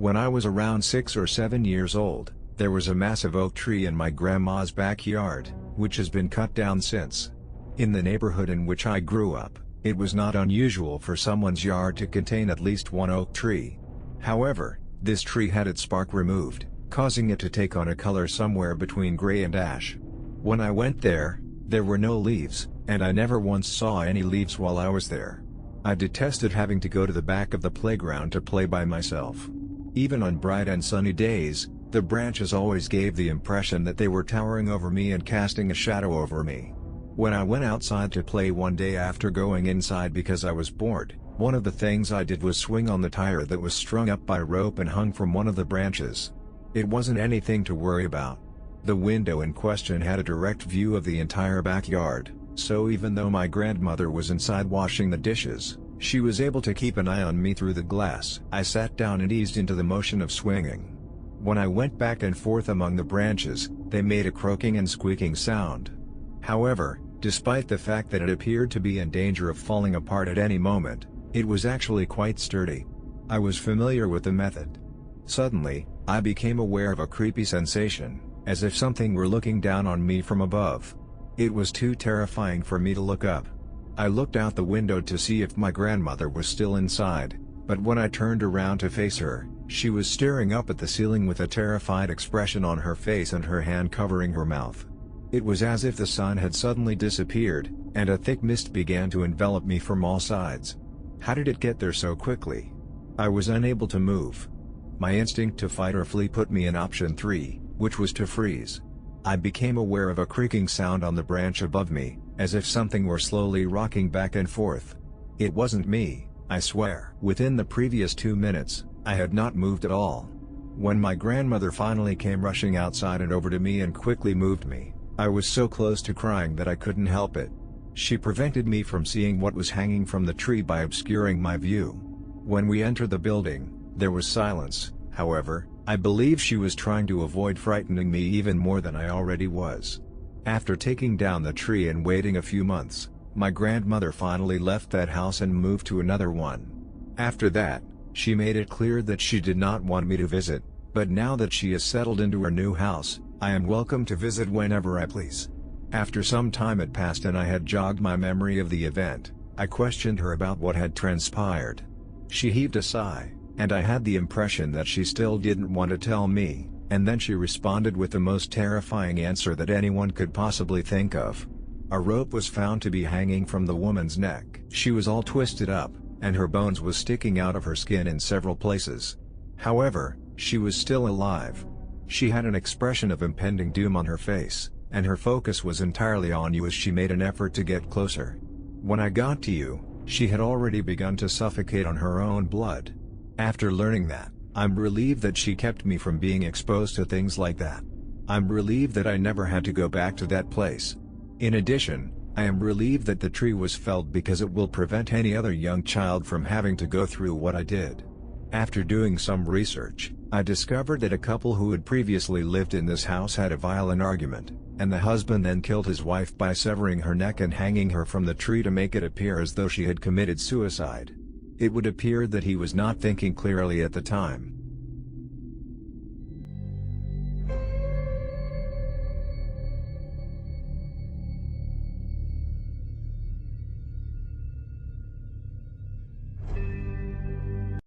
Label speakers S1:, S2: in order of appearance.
S1: When I was around 6 or 7 years old, there was a massive oak tree in my grandma's backyard, which has been cut down since. In the neighborhood in which I grew up, it was not unusual for someone's yard to contain at least one oak tree. However, this tree had its bark removed, causing it to take on a color somewhere between gray and ash. When I went there were no leaves, and I never once saw any leaves while I was there. I detested having to go to the back of the playground to play by myself. Even on bright and sunny days, the branches always gave the impression that they were towering over me and casting a shadow over me. When I went outside to play one day after going inside because I was bored, one of the things I did was swing on the tire that was strung up by rope and hung from one of the branches. It wasn't anything to worry about. The window in question had a direct view of the entire backyard, so even though my grandmother was inside washing the dishes, she was able to keep an eye on me through the glass. I sat down and eased into the motion of swinging. When I went back and forth among the branches, they made a croaking and squeaking sound. However, despite the fact that it appeared to be in danger of falling apart at any moment, it was actually quite sturdy. I was familiar with the method. Suddenly, I became aware of a creepy sensation, as if something were looking down on me from above. It was too terrifying for me to look up. I looked out the window to see if my grandmother was still inside, but when I turned around to face her, she was staring up at the ceiling with a terrified expression on her face and her hand covering her mouth. It was as if the sun had suddenly disappeared, and a thick mist began to envelop me from all sides. How did it get there so quickly? I was unable to move. My instinct to fight or flee put me in option 3, which was to freeze. I became aware of a creaking sound on the branch above me, as if something were slowly rocking back and forth. It wasn't me, I swear. Within the previous 2 minutes, I had not moved at all. When my grandmother finally came rushing outside and over to me and quickly moved me, I was so close to crying that I couldn't help it. She prevented me from seeing what was hanging from the tree by obscuring my view. When we entered the building, there was silence. However, I believe she was trying to avoid frightening me even more than I already was. After taking down the tree and waiting a few months, my grandmother finally left that house and moved to another one. After that, she made it clear that she did not want me to visit, but now that she has settled into her new house, I am welcome to visit whenever I please. After some time had passed and I had jogged my memory of the event, I questioned her about what had transpired. She heaved a sigh, and I had the impression that she still didn't want to tell me, and then she responded with the most terrifying answer that anyone could possibly think of. A rope was found to be hanging from the woman's neck. She was all twisted up, and her bones was sticking out of her skin in several places. However, she was still alive. She had an expression of impending doom on her face, and her focus was entirely on you as she made an effort to get closer. When I got to you, she had already begun to suffocate on her own blood. After learning that, I'm relieved that she kept me from being exposed to things like that. I'm relieved that I never had to go back to that place. In addition, I am relieved that the tree was felled because it will prevent any other young child from having to go through what I did. After doing some research, I discovered that a couple who had previously lived in this house had a violent argument, and the husband then killed his wife by severing her neck and hanging her from the tree to make it appear as though she had committed suicide. It would appear that he was not thinking clearly at the time.